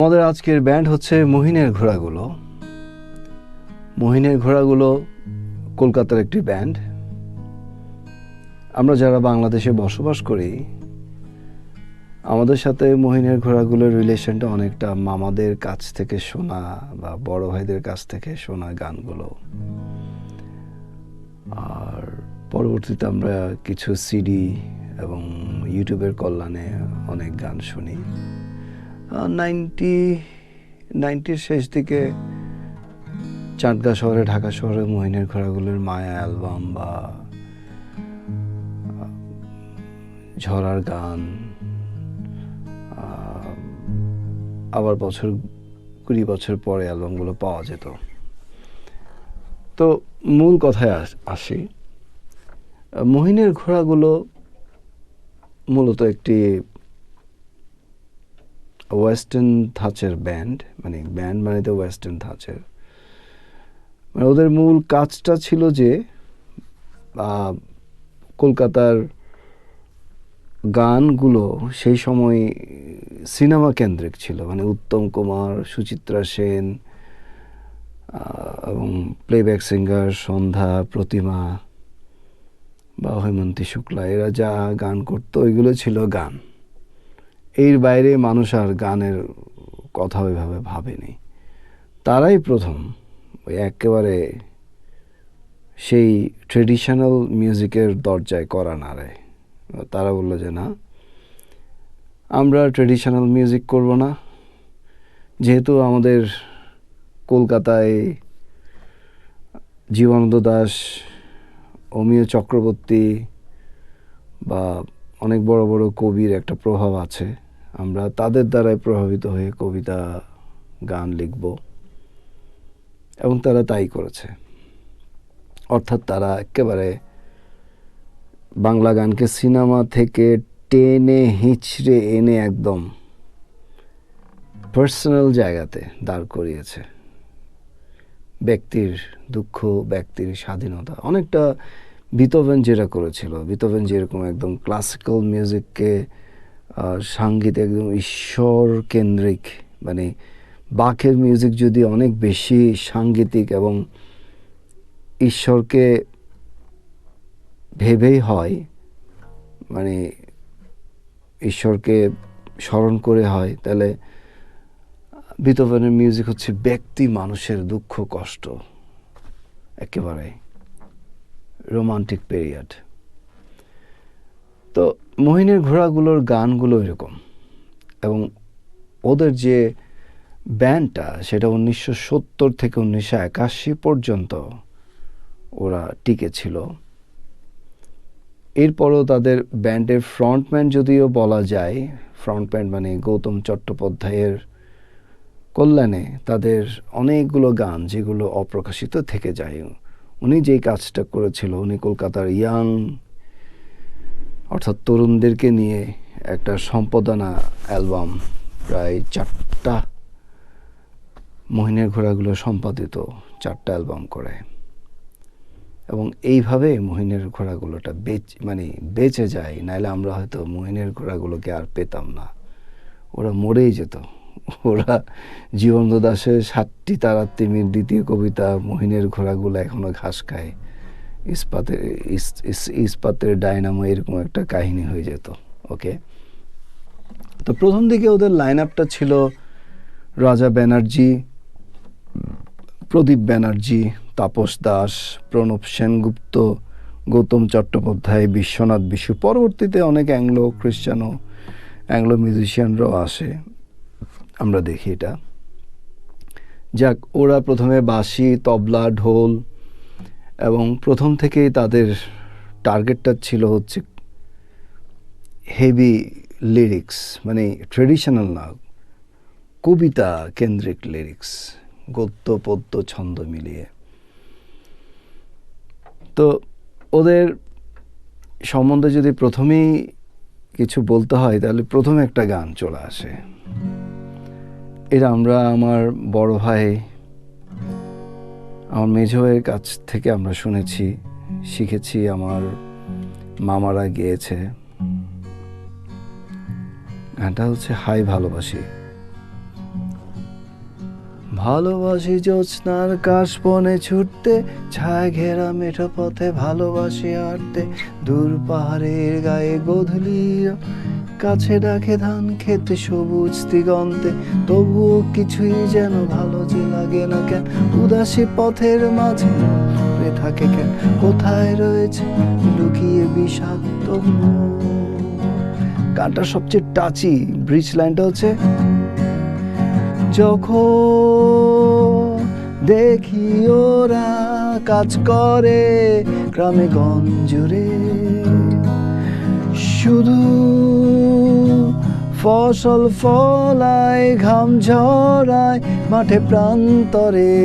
আমাদের আজকের ব্যান্ড হচ্ছে মহিনের ঘোড়াগুলো। মহিনের ঘোড়াগুলো কলকাতার একটি ব্যান্ড। আমরা যারা বাংলাদেশে বসবাস করি, আমাদের সাথে মহিনের ঘোড়াগুলোর রিলেশনটা অনেকটা মামাদের কাছ থেকে শোনা বা বড় ভাইদের কাছ থেকে শোনা গানগুলো। আর পরবর্তীতে আমরা কিছু সিডি এবং ইউটিউবের কল্যাণে অনেক গান শুনি। 90-র শেষ দিকে চাটগাঁ শহরে, ঢাকা শহরে মহিনের ঘোড়াগুলোর মায়া অ্যালবাম বা ঝরার গান, আবার 20 বছর পরে অ্যালবামগুলো পাওয়া যেত। তো মূল কথায় আসি। মহিনের ঘোড়াগুলো মূলত একটি ওয়েস্টার্ন ধাঁচের ব্যান্ড, মানে তো ওয়েস্টার্ন ধাঁচের। মানে ওদের মূল কাজটা ছিল যে কলকাতার গানগুলো সেই সময় সিনেমা কেন্দ্রিক ছিল। মানে উত্তম কুমার, সুচিত্রা সেন এবং প্লেব্যাক সিঙ্গার সন্ধ্যা, প্রতিমা বা হৈমন্তী শুক্লা, এরা যা গান করতো ওইগুলো ছিল গান। এর বাইরে মানুষ আর গানের কথা ওইভাবে ভাবেনি। তারাই প্রথম ওই একেবারে সেই ট্রেডিশনাল মিউজিকের দরজায় কড়া নাড়ে। তারা বললো যে না, আমরা ট্রেডিশনাল মিউজিক করব না। যেহেতু আমাদের কলকাতায় জীবনানন্দ দাশ, অমিয় চক্রবর্তী বা অনেক বড় বড় কবির একটা প্রভাব আছে, আমরা তাদের দ্বারাই প্রভাবিত হয়ে কবিতা, গান লিখব। এবং তারা তাই করেছে। অর্থাৎ তারা একেবারে বাংলা গানকে সিনেমা থেকে টেনে হিঁচড়ে এনে একদম পার্সোনাল জায়গাতে দাঁড় করিয়েছে। ব্যক্তির দুঃখ, ব্যক্তির স্বাধীনতা, অনেকটা বিথোভেন যেটা করেছিল। বিথোভেন যেরকম একদম ক্লাসিক্যাল মিউজিককে সাঙ্গীত একদম ঈশ্বর কেন্দ্রিক, মানে বাখের মিউজিক যদি অনেক বেশি সাঙ্গীতিক এবং ঈশ্বরকে ভেবেই হয়, মানে ঈশ্বরকে স্মরণ করে হয়, তাহলে বিথোভেনের মিউজিক হচ্ছে ব্যক্তি মানুষের দুঃখ কষ্ট, একেবারে রোমান্টিক পিরিয়ড। তো মহিনের ঘোড়াগুলোর গানগুলো এরকম। এবং ওদের যে ব্যান্ডটা, সেটা 1970 থেকে 1981 পর্যন্ত ওরা টিকে ছিল। এরপরও তাদের ব্যান্ডের ফ্রন্টম্যান যদিও বলা যায়, ফ্রন্টম্যান মানে গৌতম চট্টোপাধ্যায়ের কল্যাণে তাদের অনেকগুলো গান যেগুলো অপ্রকাশিত থেকে যায়। উনি যেই কাজটা করেছিল, উনি কলকাতার ইয়াং অর্থাৎ তরুণদেরকে নিয়ে একটা সম্পাদনা অ্যালবাম, প্রায় 4টা মহিনের ঘোড়াগুলো সম্পাদিত 4টা অ্যালবাম করে। এবং এইভাবে মহিনের ঘোড়াগুলোটা বেঁচে যায়। নাহলে আমরা হয়তো মহিনের ঘোড়াগুলোকে আর পেতাম না, ওরা মরেই যেত। ওরা জীবনানন্দ দাশের 7টি তারার তিমির দ্বিতীয় কবিতা মহিনের ঘোড়াগুলো এখনো ঘাস খায়, ইস্পাতের ডায়নামো, এরকম একটা কাহিনী হয়ে যেত। ওকে, তো প্রথম দিকে ওদের লাইন আপটা ছিল রাজা ব্যানার্জি, প্রদীপ ব্যানার্জি, তাপস দাস, প্রণব সেনগুপ্ত, গৌতম চট্টোপাধ্যায়, বিশ্বনাথ বিশু। পরবর্তীতে অনেক অ্যাংলো মিউজিশিয়ানরাও আসে, আমরা দেখি এটা। যাক, ওরা প্রথমে বাঁশি, তবলা, ঢোল, এবং প্রথম থেকেই তাদের টার্গেটটা ছিল হচ্ছে হেভি লিরিক্স, মানে ট্রেডিশনাল না, কবিতা কেন্দ্রিক লিরিক্স, গদ্য পদ্য ছন্দ মিলিয়ে। তো ওদের সম্বন্ধে যদি প্রথমেই কিছু বলতে হয়, তাহলে প্রথমে একটা গান চলে আসে। এটা আমরা আমার বড় ভাই, আমার মেঝো ভাইয়ের কাছ থেকে আমরা শুনেছি, শিখেছি, আমার মামারা গেয়েছে। গানটা হচ্ছে হাই ভালোবাসি। ভালোবাসি জ্যোৎস্নার কাশবনে ছুটতে, ছায়া ঘেরা মেঠো পথে ভালোবাসি হাঁটতে, দূর পাহাড়ের গায়ে গোধূলি কাছে ডাকে ধান খেতে সবুজ দিগন্তে, তবুও কিছুই যেন ভালো যে লাগে না কেন, উদাসী পথের মাঝে পড়ে থাকে কেন, কোথায় রয়েছে লুকিয়ে বিষাক্ত মন। গানটার সবচেয়ে টাচি ব্রিজ লাইনটা হচ্ছে, যখন দেখি ওরা কাজ করে গ্রামে গঞ্জুরে, শুধু ফসল ফলায় ঘাম ঝরায় মাঠে প্রান্তরে,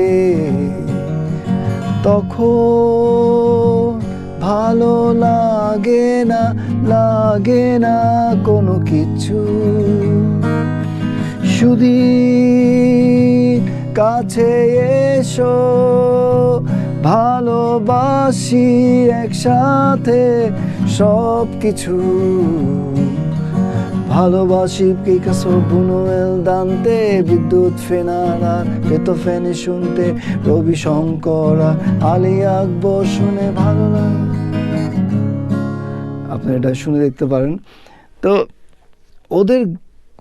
তখন ভালো লাগে না কোনো কিছু, শুধু কাছে এসো ভালোবাসি একসাথে সব কিছু, ভালোবাসি পিকাসো বুনুয়েল দান্তে, বিদ্যুৎ ফেনার আর বেথোভেন শুনতে, রবি শঙ্কর আলী আকবর শুনে ভালো লাগে। আপনি এটা শুনে দেখতে পারেন। তো ওদের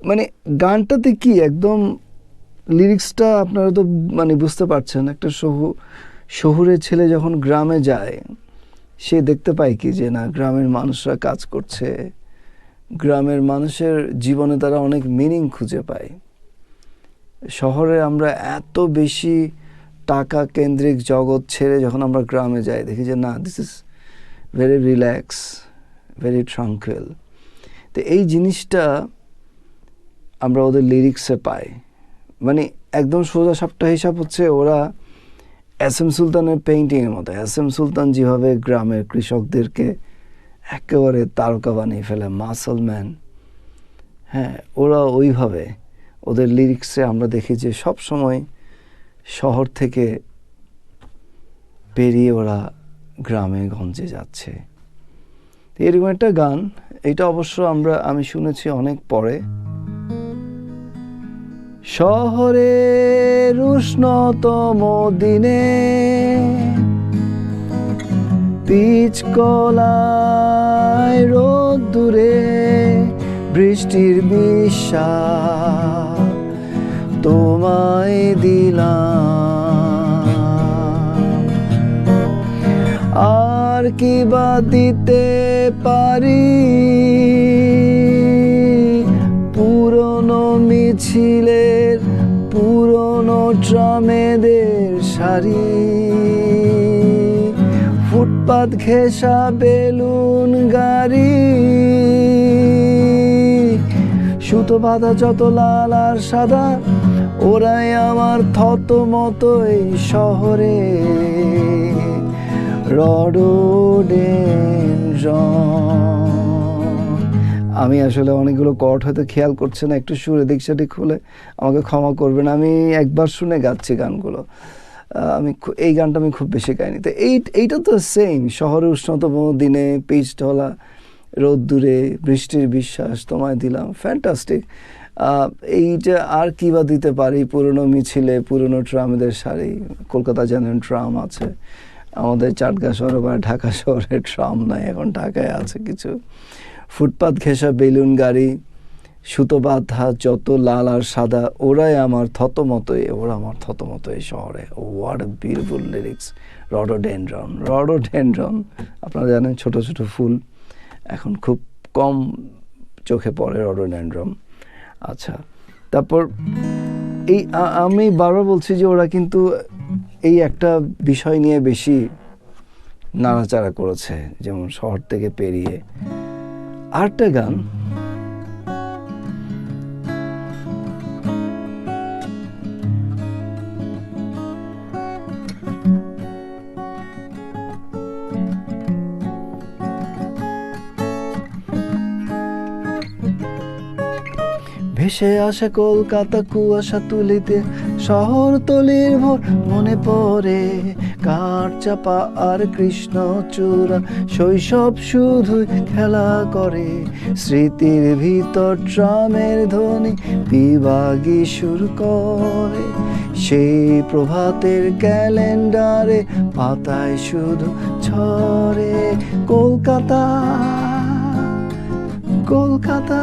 মানে গানটাতে কি একদম লিরিক্সটা আপনারা তো মানে বুঝতে পারছেন, একটা শহুরে ছেলে যখন গ্রামে যায় সে দেখতে পায় কি যে না, গ্রামের মানুষরা কাজ করছে, গ্রামের মানুষের জীবনে তারা অনেক মিনিং খুঁজে পায়। শহরে আমরা এত বেশি টাকা কেন্দ্রিক জগৎ ছেড়ে যখন আমরা গ্রামে যাই দেখি যে না, this is very relax, very tranquil. তো এই জিনিসটা আমরা ওদের লিরিক্সে পাই। মানে একদম সোজা সাপটা হিসাব হচ্ছে, ওরা এস এম সুলতানের পেইন্টিংয়ের মতো। এস এম সুলতান যেভাবে গ্রামের কৃষকদেরকে একেবারে তারকা বানিয়ে ফেলে, মাসল ম্যান, হ্যাঁ, ওরা ওইভাবে ওদের লিরিক্সে আমরা দেখি যে সব সময় শহর থেকে পেরিয়ে ওরা গ্রামে গঞ্জে যাচ্ছে। এরকম একটা গান, এটা অবশ্য আমি শুনেছি অনেক পরে। শহরের উষ্ণতম দিনে পিচ কলায় রোদ্দুরে বৃষ্টির বিশ্বাস তোমায় দিলাম, আর কি বা দিতে পারি, পুরনো মিছিলের পুরনো ট্রামেদের সারি, ফুটপাত ঘেঁষা বেলুন গাড়ি, সুতো বাঁধা যত লাল আর সাদা, ওরাই আমার থতমত এই শহরে রডোডেনড্রন। আমি আসলে অনেকগুলো কর্ড হয়তো খেয়াল করছে না, একটু সুরে দিক সেদিক হলে আমাকে ক্ষমা করবেন। আমি একবার শুনে গাচ্ছি গানগুলো, এই গানটা আমি খুব বেশি গাইনি। তো এইটা তো সেম, শহরে উষ্ণতম দিনে পিচ ঢলা রোদ্দুরে বৃষ্টির বিশ্বাস তোমায় দিলাম, ফ্যান্টাস্টিক। এইটা আর কি বা দিতে পারি, পুরনো মিছিলে পুরনো ট্রামদের সারি, কলকাতা জানেন ট্রাম আছে, আমাদের চাটগা শহরে বা ঢাকা শহরে ট্রাম নাই, এখন ঢাকায় আছে কিছু। ফুটপাত ঘেঁষা বেলুন গাড়ি, সুতো বাঁধা যত লাল আর সাদা, ওরাই আমার থতমতই, ওরা আমার থতমতই শহরে। What a beautiful lyrics. Rhododendron আপনারা জানেন ছোট ছোট ফুল, এখন খুব কম চোখে পড়ে রডোডেনড্রন। আচ্ছা, তারপর এই আমি বারবার বলছি যে ওরা কিন্তু এই একটা বিষয় নিয়ে বেশি নাড়াচাড়া করেছে, যেমন শহর থেকে পেরিয়ে। আরেকটা গান, ভেসে আসে কলকাতা কুয়াশা তুলিতে, শহর তলির ভোর মনে পড়ে, কাঠচাপা আর কৃষ্ণচূড়া, শৈশব শুধুই খেলা করে, স্মৃতির ভিতর ট্রামের ধ্বনি বিভাগী সুর করে, সেই প্রভাতের ক্যালেন্ডারে পাতায় শুধু ঝরে, কলকাতা কলকাতা।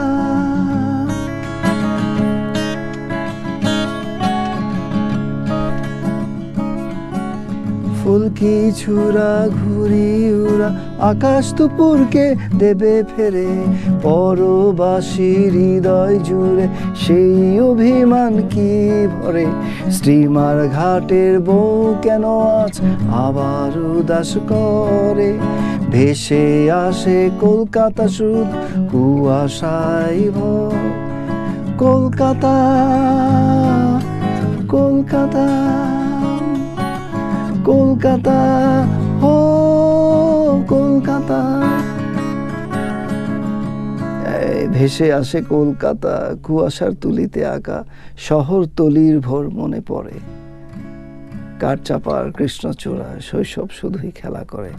ফুলকি ছুরা ঘুরি উড়া, আকাশ দুপুরকে দেবে ফেরে, পরবাসী হৃদয় জুড়ে সেই অভিমান কি ভরে, স্টিমার ঘাটের বউ কেন আজ আবার উদাস করে, ভেসে আসে কলকাতা শুধু কুয়াশায় ভর, কলকাতা কলকাতা কলকাতা ও কলকাতা। ভেসে আসে কলকাতা কুয়াশার তুলিতে আঁকা, শহর তলির ভোর মনে পড়ে, কাঠচাপার কৃষ্ণচূড়া, শৈশব শুধুই খেলা করে,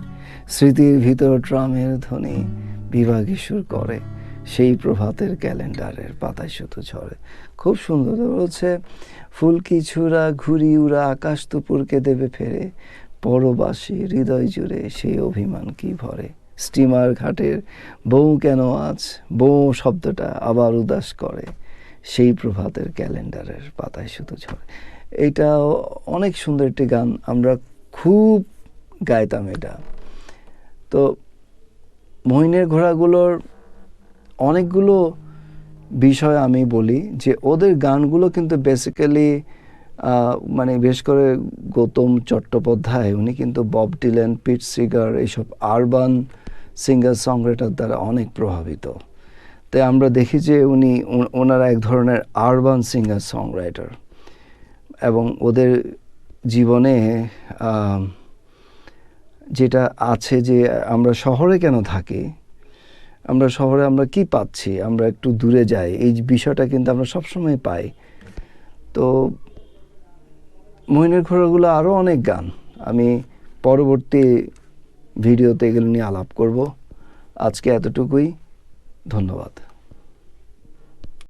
স্মৃতির ভিতর ট্রামের ধ্বনি বিভাগী সুর করে, সেই প্রভাতের ক্যালেন্ডারের পাতায় শুধু ঝরে। খুব সুন্দর বলছে, ফুলকি ছুরা ঘুরি উড়া, আকাশ দুপুরকে দেবে ফেরে, পরবাসী হৃদয় জুড়ে সেই অভিমান কি ভরে, স্টিমার ঘাটের বউ কেন আজ, বউ শব্দটা আবার উদাস করে, সেই প্রভাতের ক্যালেন্ডারের পাতায় শুধু ঝরে। এটা অনেক সুন্দর একটি গান, আমরা খুব গাইতাম এটা। তো মহিনের ঘোড়াগুলোর অনেকগুলো বিষয় আমি বলি যে ওদের গানগুলো কিন্তু বেসিক্যালি মানে বিশেষ করে গৌতম চট্টোপাধ্যায় উনি কিন্তু বব ডিলান, পিট সিগার এইসব আরবান সিঙ্গার সংরাইটার দ্বারা অনেক প্রভাবিত। তাই আমরা দেখি যে ওনারা এক ধরনের আরবান সিঙ্গার সংরাইটার, এবং ওদের জীবনে যেটা আছে যে আমরা শহরে কেন থাকি, আমরা শহরে আমরা কি পাচ্ছি, আমরা একটু দূরে যাই, এই বিষয়টা কিন্তু আমরা সবসময় পাই। তো মহিনের ঘোড়াগুলো আরও অনেক গান আমি পরবর্তী ভিডিওতে এগুলো নিয়ে আলাপ করব। আজকে এতটুকুই, ধন্যবাদ।